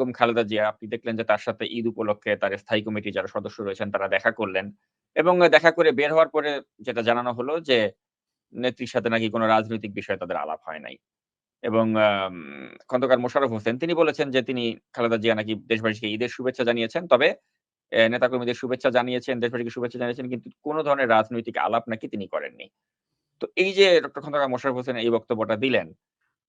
বেগম খালেদা জিয়া আপনি দেখলেন যে তার সাথে ঈদ উপলক্ষে তার স্থায়ী কমিটি যারা সদস্য রয়েছেন তারা দেখা করলেন। এবং দেখা করে বের হওয়ার পরে যেটা জানানো হলো যে নেত্রীর সাথে নাকি কোন রাজনৈতিক বিষয়ে তাদের আলাপ হয় নাই। এবং খন্দকার মোশাররফ হোসেন তিনি বলেছেন যে তিনি খালেদা জিয়া নাকি দেশবাসীকে ঈদের শুভেচ্ছা জানিয়েছেন। তবে নেতাকর্মীদের শুভেচ্ছা জানিয়েছেন, দেশবাসীকে শুভেচ্ছা জানিয়েছেন কিন্তু কোন ধরনের রাজনৈতিক আলাপ নাকি তিনি করেননি। তো এই যে ডক্টর খন্দকার মোশাররফ হোসেন এই বক্তব্যটা দিলেন।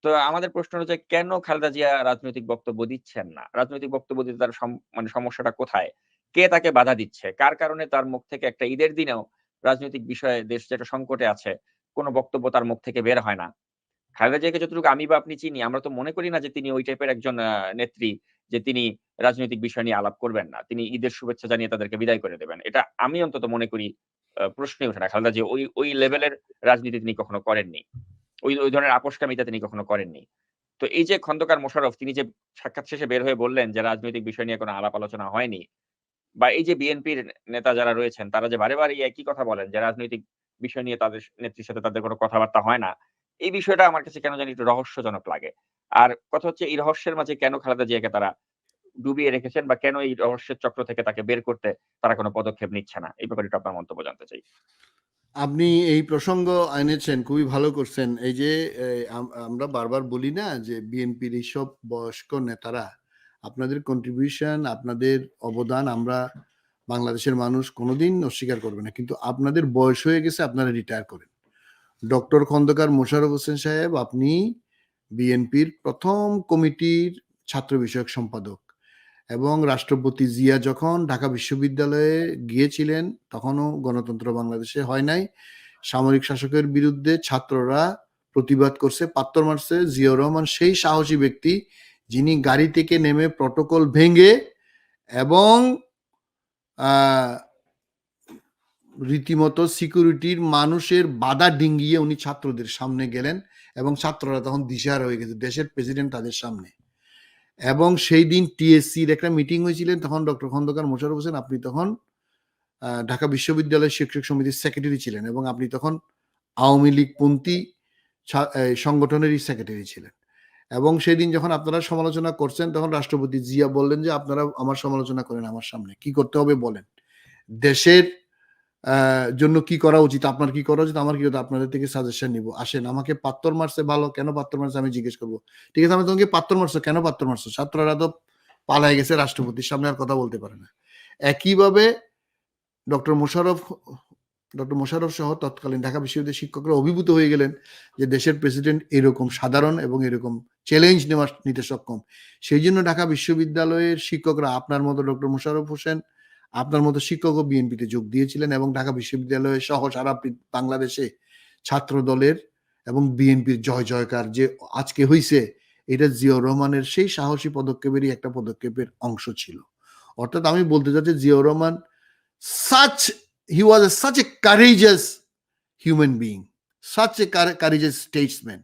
তো আমাদের প্রশ্ন হচ্ছে কেন খালেদা জিয়া রাজনৈতিক বক্তব্য দিচ্ছেন না? রাজনৈতিক বক্তব্য দিতে তার মানে সমস্যাটা কোথায়? কে তাকে বাধা দিচ্ছে? কার কারণে তার মুখ থেকে একটা ঈদের দিনেও রাজনৈতিক বিষয়ে দেশ যেটা সংকটে আছে, কোন বক্তব্য তার মুখ থেকে বের হয় না? খালেদা জিয়াকে যতটুকু আমি বা আপনি চিনি, আমরা তো মনে করি না যে তিনি ওই টাইপের একজন নেত্রী যে তিনি রাজনৈতিক বিষয় নিয়ে আলাপ করবেন না। তিনি ঈদের শুভেচ্ছা জানিয়ে তাদেরকে বিদায় করে দেবেন। এটা আমি অন্তত মনে করি প্রশ্নই ওঠে না। খালেদা জিয়া ওই লেভেলের রাজনীতি তিনি কখনো করেননি। ওই ধরনের আপোসকামিতা তিনি কখনো করেননি। তো এই যে খন্দকার মোশাররফ তিনি যে সাক্ষাৎ শেষে বের হয়ে বললেন যে রাজনৈতিক বিষয় নিয়ে কোন আলাপ আলোচনা হয়নি। বা এই যে বিএনপির নেতা যারা রয়েছেন তারা যে বারে, বারে একই কথা বলেন যে রাজনৈতিক বিষয় নিয়ে তাদের নেত্রীর সাথে তাদের কোন কথাবার্তা হয় না। এই বিষয়টা আমার কাছে কেন জানি একটু রহস্যজনক লাগে। আর কথা হচ্ছে এই রহস্যের মাঝে কেন খালেদা জিয়াকে তারা ডুবিয়ে রেখেছেন বা কেন এই রহস্যের চক্র থেকে তাকে বের করতে তারা কোন পদক্ষেপ নিচ্ছে না? এই ব্যাপারে একটু আপনার মন্তব্য জানতে চাই। আপনি এই প্রসঙ্গ এনেছেন, খুবই ভালো করছেন। এই যে আমরা বারবার বলি না যে বিএনপির এইসব বয়স্ক নেতারা, আপনাদের কন্ট্রিবিউশন, আপনাদের অবদান আমরা বাংলাদেশের মানুষ কোনোদিন অস্বীকার করবে না, কিন্তু আপনাদের বয়স হয়ে গেছে, আপনারা রিটায়ার করেন। ডক্টর খন্দকার মোশাররফ হোসেন সাহেব, আপনি বিএনপির প্রথম কমিটির ছাত্র বিষয়ক সম্পাদক, এবং রাষ্ট্রপতি জিয়া যখন ঢাকা বিশ্ববিদ্যালয়ে গিয়েছিলেন তখনও গণতন্ত্র বাংলাদেশে হয় নাই। সামরিক শাসকের বিরুদ্ধে ছাত্ররা প্রতিবাদ করছে, পাত্তর মারছে। জিয়াউর রহমান সেই সাহসী ব্যক্তি যিনি গাড়ি থেকে নেমে প্রটোকল ভেঙে এবং রীতিমতো সিকিউরিটির মানুষের বাধা ডিঙ্গিয়ে উনি ছাত্রদের সামনে গেলেন, এবং ছাত্ররা তখন দিশাহারা হয়ে গেছে, দেশের প্রেসিডেন্ট তাদের সামনে। এবং সেই দিন টিএসসির একটা মিটিং হয়েছিলেন, তখন ডক্টর খন্দকার মোশাররফ হোসেন, আপনি তখন ঢাকা বিশ্ববিদ্যালয়ের শিক্ষক সমিতির সেক্রেটারি ছিলেন, এবং আপনি তখন আওয়ামী লীগপন্থী সংগঠনেরই সেক্রেটারি ছিলেন। এবং সেদিন যখন আপনারা সমালোচনা করছেন, তখন রাষ্ট্রপতি জিয়া বললেন যে আপনারা আমার সমালোচনা করেন আমার সামনে, কি করতে হবে বলেন, দেশের জন্য কি করা উচিত, আপনার কি করা উচিত, আমার কি হতো, আপনাদের থেকে সাজেশন নিব, আসেন। আমাকে পাত্তর মারছে, ভালো, কেন পাত্তর মারছে আমি জিজ্ঞেস করবো। ঠিক আছে, আমি তোমাকে পাত্তর মারছো, কেন পাত্তর মারছো? ছাত্ররা তো পালাই গেছে, রাষ্ট্রপতির সামনে আর কথা বলতে পারে না। একইভাবে ডক্টর মোশাররফ সহ তৎকালীন ঢাকা বিশ্ববিদ্যালয়ের শিক্ষকরা অভিভূত হয়ে গেলেন যে দেশের প্রেসিডেন্ট এরকম সাধারণ এবং এরকম চ্যালেঞ্জ নিতে সক্ষম। সেই জন্য ঢাকা বিশ্ববিদ্যালয়ের শিক্ষকরা আপনার মতো ডক্টর মোশাররফ হোসেন, আপনার মতো শিক্ষকও বিএনপিতে যোগ দিয়েছিলেন, এবং ঢাকা বিশ্ববিদ্যালয় সহ সারা বাংলাদেশে ছাত্র দলের এবং বিএনপির জয় জয়কার যে আজকে হইছে, এটা জিয়াউর রহমানের সেই সাহসী পদক্ষেপেরই একটা পদক্ষেপের অংশ ছিল। অর্থাৎ আমি বলতে চাচ্ছি, Ziaur Rahman he was such a courageous human being, such a courageous statesman.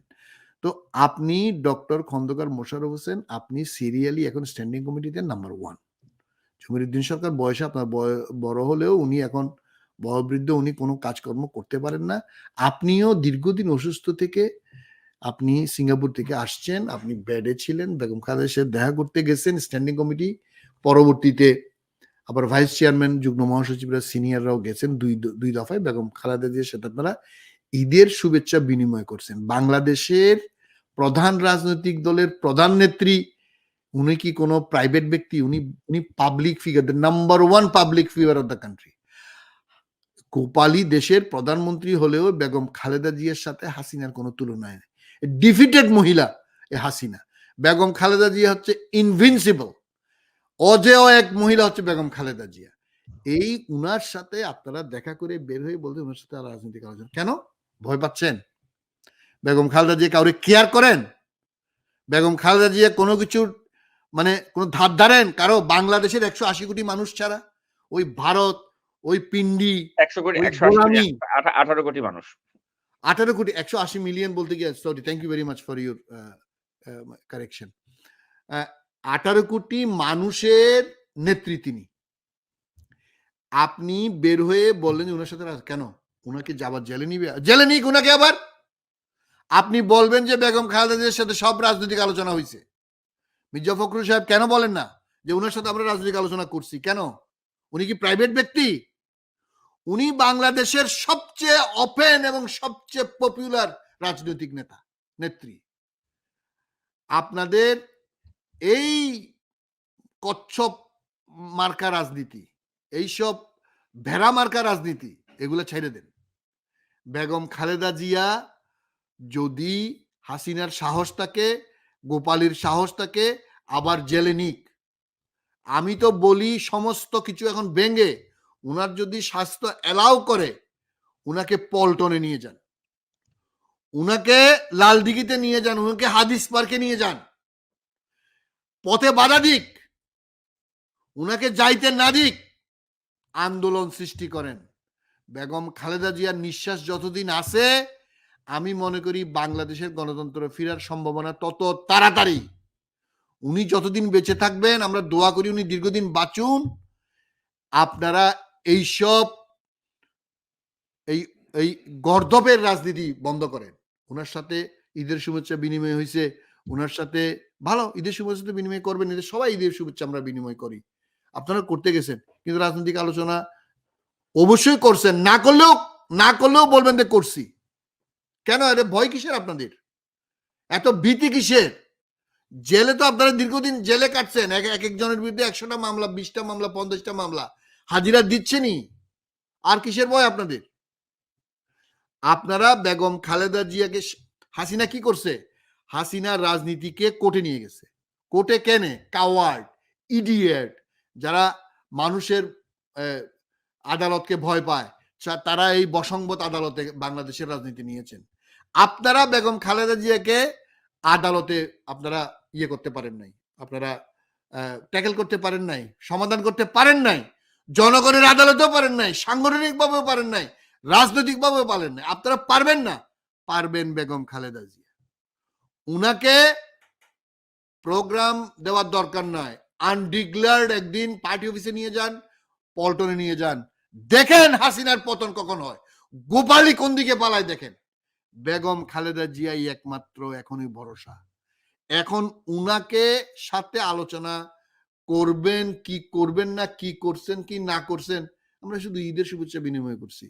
তো আপনি ডক্টর খন্দকার মোশাররফ হোসেন, আপনি সিরিয়ালি এখন স্ট্যান্ডিং কমিটিতে নাম্বার 1। জমিরুদ্দিন সরকার বয়সে আপনার বড় হলেও উনি এখন বয়োবৃদ্ধ, উনি কোনো কাজকর্ম করতে পারেন না। আপনিও দীর্ঘদিন অসুস্থ থেকে আপনি সিঙ্গাপুর থেকে আসছেন, আপনি বেডে ছিলেন, বেগম খালেদার সাথে দেখা করতে গেছেন স্ট্যান্ডিং কমিটি, পরবর্তীতে আবার ভাইস চেয়ারম্যান, যুগ্ম মহাসচিবরা, সিনিয়ররাও গেছেন দুই দফায় বেগম খালেদা জিয়ার সাথে আপনারা ঈদের শুভেচ্ছা বিনিময় করছেন। বাংলাদেশের প্রধান রাজনৈতিক দলের প্রধান নেত্রী, উনি কি কোনো প্রাইভেট ব্যক্তি? উনি public figure, the number 1 public figure of the country. Kapali দেশের প্রধানমন্ত্রী হলেও বেগম খালেদা জিয়ার সাথে হাসিনার কোনো তুলনা নেই। ডিফিটেড মহিলা এ হাসিনা। বেগম খালেদা জিয়া হচ্ছে ইনভিনসিবল, অজেয় এক মহিলা হচ্ছে বেগম খালেদা জিয়া। এই উনার সাথে আপনারা দেখা করে বের হয়ে বলতে, উনার সাথে রাজনৈতিক আলোচনা কেন? ভয় পাচ্ছেন? বেগম খালেদা জিয়া কাউরে কেয়ার করেন? বেগম খালেদা জিয়া কোনো কিছুর মানে কোনো ধার ধারেন কারো? বাংলাদেশের 180 কোটি মানুষ ছাড়া, ওই ভারত, ওই পিন্ডি, 100 কোটি, 18 কোটি মানুষ, 18 কোটি, 180 মিলিয়ন বলতে গিয়ে, sorry, thank you very much for your correction. 18 কোটি মানুষের নেত্রী তিনি। আপনি বের হয়ে বললেন যে ওনার সাথে কেন? ওনাকে যাবার জেলে নিবে? জেলে নিক ওনাকে। আবার আপনি বলবেন যে বেগম খালেদা জিয়ার সাথে সব রাজনৈতিক আলোচনা হয়েছে, মির্জা ফখরুল সাহেব কেন বলেন না যে উনার সাথে আমরা রাজনৈতিক আলোচনা করছি? কেন? উনি কি প্রাইভেট ব্যক্তি? উনি বাংলাদেশের সবচেয়ে ওপেন এবং সবচেয়ে পপুলার রাজনৈতিক নেত্রী। আপনাদের এই কচ্ছপ মার্কা রাজনীতি, এইসব ভেড়া মার্কা রাজনীতি, এগুলো ছেড়ে দেন। বেগম খালেদা জিয়া যদি হাসিনার সাহস থাকে, গোপালীর সাহস থাকে, আবার জেলে নিক। আমি তো বলি সমস্ত কিছু এখন ভেঙে উনার যদি স্বাস্থ্য এলাও করে, উনাকে পল্টনে নিয়ে যান, উনাকে লালদিঘিতে নিয়ে যান, উনাকে হাদিস পার্কে নিয়ে যান, পথে বাধা দিক, উনাকে যাইতে না দিক, আন্দোলন সৃষ্টি করেন। বেগম খালেদা জিয়ার নিঃশ্বাস যতদিন আছে, আমি মনে করি বাংলাদেশের গণতন্ত্র ফেরার সম্ভাবনা তত তাড়াতাড়ি। উনি যতদিন বেঁচে থাকবেন, আমরা দোয়া করি উনি দীর্ঘদিন বাঁচুন। আপনারা এইসব এই গর্দপের রাজনীতি বন্ধ করেন। ওনার সাথে ঈদের শুভেচ্ছা বিনিময় হয়েছে, ওনার সাথে ভালো ঈদের শুভেচ্ছা বিনিময় করবেন, এদের সবাই ঈদের শুভেচ্ছা আমরা বিনিময় করি, আপনারা করতে গেছেন, কিন্তু রাজনৈতিক আলোচনা অবশ্যই করছেন। না করলেও বলবেন যে করছি। কেন? আরে ভয় কিসের আপনাদের? এত ভীতি কিসের? জেলে তো আপনারা দীর্ঘদিন জেলে কাটছেন, এক একজনের বিরুদ্ধে 100টা মামলা, 20টা মামলা, 50টা মামলা, হাজিরা দিচ্ছেনই। আর কিসের ভয় আপনাদের? আপনারা বেগম খালেদা জিয়াকে, হাসিনা কি করছে? হাসিনা রাজনীতিকে কোর্টে নিয়ে গেছে। কোর্টে কেনে? কাওয়ার্ড, ইডিয়েট, যারা মানুষের আদালতকে ভয় পায়, তারা এই বসংবত আদালতে বাংলাদেশের রাজনীতি নিয়েছেন। আপনারা বেগম খালেদা জিয়াকে আদালতে আপনারা করতে পারেন নাই, আপনারা ট্যাকেল করতে পারেন নাই, সমাধান করতে পারেন নাই, জনগণের আদালতেও পারেন নাই, সাংগঠনিকভাবেও পারেন নাই, রাজনৈতিকভাবেও পারেন নাই। আপনারা পারবেন না, পারবেন বেগম খালেদা জিয়া। উনাকে প্রোগ্রাম দেওয়ার দরকার নয়, আনডিক্লেয়ার্ড একদিন পার্টি অফিসে নিয়ে যান, পল্টনে নিয়ে যান, দেখেন হাসিনার পতন কখন হয়, গোপালী কোন দিকে পালায় দেখেন। বেগম খালেদা জিয়াই একমাত্র এখনই ভরসা। এখন উনাকে সাথে আলোচনা করবেন কি করবেন না, কি করছেন কি না করছেন, আমরা শুধু ঈদের শুভেচ্ছা বিনিময় করছি।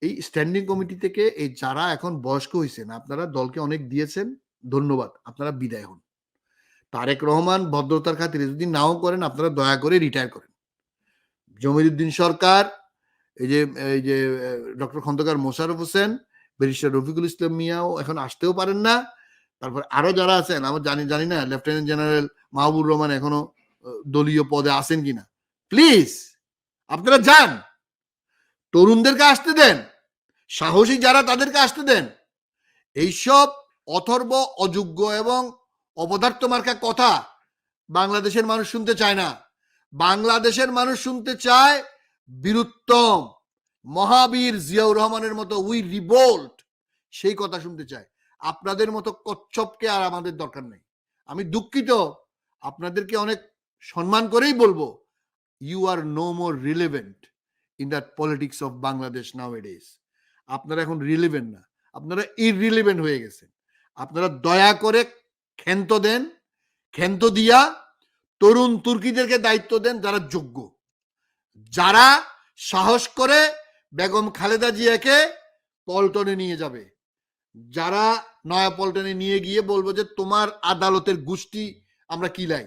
এই স্ট্যান্ডিং কমিটি থেকে এই যারা এখন বয়স্ক হয়েছেন, আপনারা দলকে অনেক দিয়েছেন, ধন্যবাদ, আপনারা বিদায় হন। তারেক রহমান ভদ্রতার খাতিরে যদি নাও করেন, আপনারা দয়া করে রিটায়ার করেন। জমিরুদ্দিন সরকার, এই যে doctor Khandakar Mosharraf Hossain, barrister Rafiqul Islam Miao এখন আসতেও পারেন না। তারপর আরো যারা আছেন, আমার জানি না লেফটেন্যান্ট জেনারেল মাহবুব রহমান এখনো দলীয় পদে আছেন কিনা, প্লিজ আপনারা যান, তরুণদেরকে আসতে দেন, সাহসী যারা তাদেরকে আসতে দেন। এইসব অথর্ব, অযোগ্য এবং অপদার্থ মার্কা কথা বাংলাদেশের মানুষ শুনতে চায় না। বাংলাদেশের মানুষ শুনতে চায় বীরুত্তম, মহাবীর জিয়াউর রহমানের মতো উই রিভোল্ট, সেই কথা শুনতে চায়। আপনাদের মতো কচ্ছপকে আর আমাদের দরকার নেই। আমি দুঃখিত, আপনাদেরকে অনেক সম্মান করেই বলবো, you are no more relevant in that politics of Bangladesh nowadays. আপনারা এখন রিলেভেন্ট না, আপনারা ইররিলেভেন্ট হয়ে গেছেন। আপনারা দয়া করে ক্ষান্ত দেন, ক্ষান্ত দিয়া তরুণ তুর্কিদেরকে দায়িত্ব দেন, যারা যোগ্য, যারা সাহস করে বেগম খালেদা জিয়াকে পল্টনে নিয়ে যাবে, যারা নয়া পল্টনে নিয়ে গিয়ে বলবো যে তোমার আদালতের গোষ্ঠী আমরা কিলাই।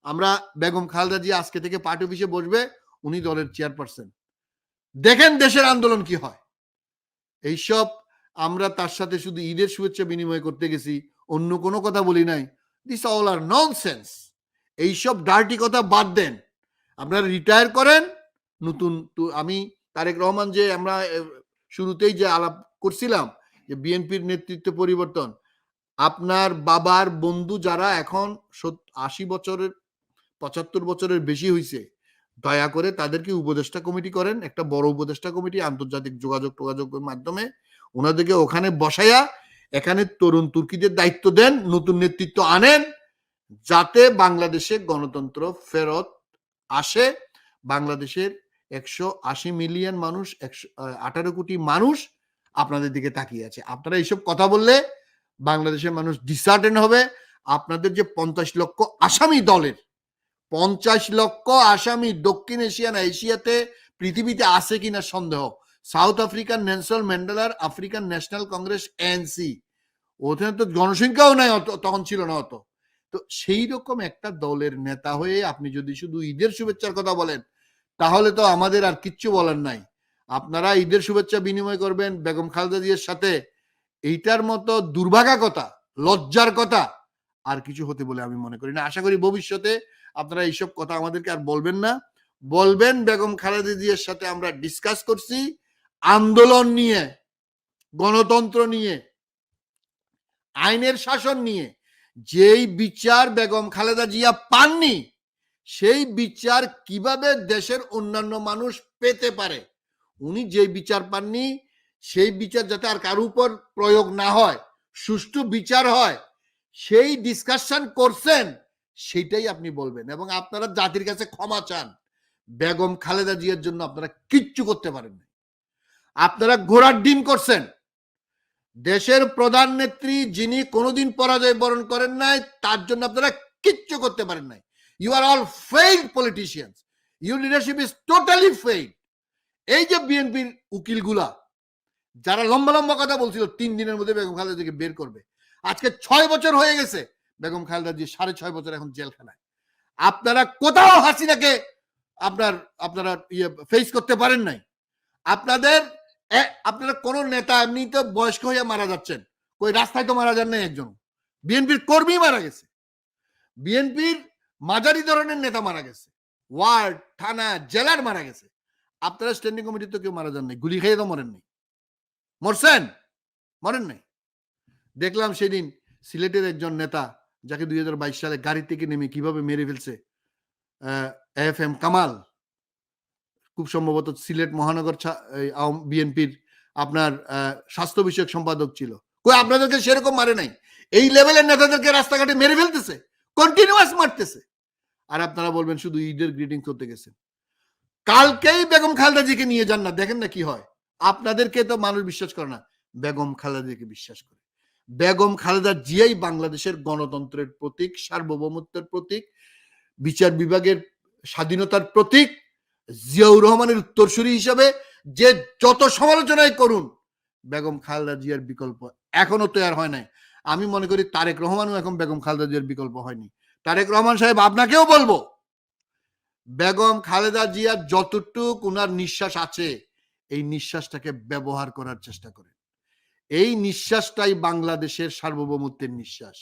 আমরা বেগম খালেদা জিয়া আজকে থেকে পার্টি অফিসে বসবে, উনি দলের চেয়ারপারসন, দেখেন দেশের আন্দোলন কি হয়। এইসব আমরা তার সাথে শুধু ঈদের শুভেচ্ছা বিনিময় করতে গেছি, অন্য কোনো কথা বলি নাই। This all are nonsense. এইসব ডার্টি কথা বাদ দেন, আপনারা রিটায়ার করেন। নতুন আমি তারেক রহমান যে আমরা শুরুতেই যে আলাপ করছিলাম যে বিএনপির নেতৃত্ব পরিবর্তন, আপনার বাবার বন্ধু যারা এখন 80 বছরের 75 বছরের বেশি হয়েছে, দয়া করে তাদেরকে উপদেষ্টা কমিটি করেন, একটা বড় উপদেষ্টা কমিটি, আন্তর্জাতিক যোগাযোগের মাধ্যমে ওনাদেরকে ওখানে বসাইয়া এখানে তরুণ তুর্কিদের দায়িত্ব দেন, নতুন নেতৃত্ব আনেন, যাতে বাংলাদেশে গণতন্ত্র ফেরত আসে। বাংলাদেশের 180 মিলিয়ন মানুষ, 18 কোটি মানুষ আপনাদের দিকে তাকিয়ে আছে। আপনারা এইসব কথা বললে বাংলাদেশের মানুষ ডিসার্টেন হবে, আপনাদের যে 50 লক্ষ আসামি দলের 50 লক্ষ আসামি দক্ষিণ এশিয়া না এশিয়াতে পৃথিবীতে আছে কিনা সন্দেহ। সাউথ আফ্রিকান নেলসন ম্যান্ডেলার আফ্রিকান ন্যাশনাল কংগ্রেস এএনসি, ওখানে তো জনসংখ্যাও নাই অত, তখন ছিল না অত। তো সেই রকম একটা দলের নেতা হয়ে আপনি যদি শুধু ঈদের শুভেচ্ছার কথা বলেন তাহলে তো আমাদের আর কিচ্ছু বলার নাই। আপনারা ঈদের শুভেচ্ছা বিনিময় করবেন বেগম খালেদা জিয়ার সাথে, এইটার মতো দুর্ভাগা কথা, লজ্জার কথা আর কিছু হতে বলে আমি মনে করি না। আশা করি ভবিষ্যতে আপনারা এইসব কথা আমাদেরকে আর বলবেন না। বলবেন বেগম খালেদা জিয়ার সাথে আমরা ডিসকাস করছি আন্দোলন নিয়ে, গণতন্ত্র নিয়ে, আইনের শাসন নিয়ে। যেই বিচার বেগম খালেদা জিয়া পাননি সেই বিচার কিভাবে দেশের অন্যান্য মানুষ পেতে পারে, উনি যেই বিচার পাননি সেই বিচার যাতে আর কারো উপর প্রয়োগ না হয়, সুষ্ঠু বিচার হয়, সেই ডিসকাশন করছেন, সেটাই আপনি বলবেন। এবং আপনারা জাতির কাছে ক্ষমা চান। বেগম খালেদা জিয়ার জন্য আপনারা কিচ্ছু করতে পারেন না। আপনারা ঘোড়ার ডিম করছেন। দেশের প্রধান নেত্রী যিনি কোনোদিন পরাজয় বরণ করেন নাই, তার জন্য আপনারা কিচ্ছু করতে পারেন নাই। You are all failed politicians, your leadership is totally failed. এই যে বিএনপির উকিলগুলা যারা লম্বা লম্বা কথা বলছিল 3 দিনের মধ্যে বেগম খালেদা জিয়াকে বের করবে, আজকে 6 বছর হয়ে গেছে বেগম খালেদা জি 6.5 বছর এখন জেলখানায়। আপনারা কোথাও হাসিনাকে আপনারা ফেস করতে পারেন নাই। আপনারা কোন নেতা এমনি তো বয়স্ক হয়ে মারা যাচ্ছেন, কই রাস্তায় তো মারা যান নাই, একজন বিএনপির কর্মী মারা গেছে, বিএনপির মাঝারি ধরনের নেতা মারা গেছে, ওয়ার্ড থানা জেলার মারা গেছে। আপনারা স্ট্যান্ডিং কমিটি তো কেউ মারা যান নাই, গুলি খেয়ে তো মরেন নাই। মরছেন? মরেন নাই। দেখলাম সেদিন সিলেটের একজন নেতা যাকে 2022 সালে গাড়ি থেকে নেমে কিভাবে মেরে ফেলছে এফএম কামাল, খুব সম্ভবত সিলেট মহানগর বিএনপির আপনার স্বাস্থ্য বিষয়ক সম্পাদক ছিল। কই আপনাদেরকে সেরকম মারে নাই, এই লেভেলের নেতাদেরকে রাস্তাঘাটে মেরে ফেলতেছে, কন্টিনিউয়াস মারতেছে। আর আপনারা বলবেন শুধু ঈদের গ্রিটিং করতে গেছেন। কালকেই বেগম খালেদা জিকে নিয়ে যান না, দেখেন না কি হয়। আপনাদেরকে তো মানুষ বিশ্বাস করে না, বেগম খালেদা জিকে বিশ্বাস করে। বেগম খালেদা জিয়াই বাংলাদেশের গণতন্ত্রের প্রতীক, সার্বভৌমত্বের প্রতীক, বিচার বিভাগের স্বাধীনতার প্রতীক। জিয়াউর রহমানের উত্তরসূরি হিসেবে যে যত সমালোচনাই করুন, বেগম খালেদা জিয়ার বিকল্প এখনো তৈরি হয় নাই। আমি মনে করি তারেক রহমানও এখন বেগম খালেদা জিয়ার বিকল্প হয়নি। তারেক রহমান সাহেব, আপনাকেও বলবো, বেগম খালেদা জিয়ার যতটুক উনার নিঃশ্বাস আছে, এই নিঃশ্বাসটাকে ব্যবহার করার চেষ্টা করেন। এই নিঃশ্বাসটাই বাংলাদেশের সার্বভৌমত্বের নিঃশ্বাস,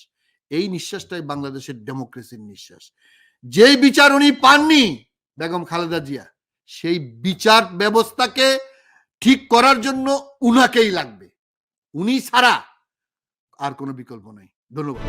এই নিঃশ্বাসটাই বাংলাদেশের ডেমোক্রেসির নিঃশ্বাস। যেই বিচার উনি পাননি বেগম খালেদা জিয়া, সেই বিচার ব্যবস্থাকে ঠিক করার জন্য উনাকেই লাগবে, উনি ছাড়া আর কোনো বিকল্প নাই। ধন্যবাদ।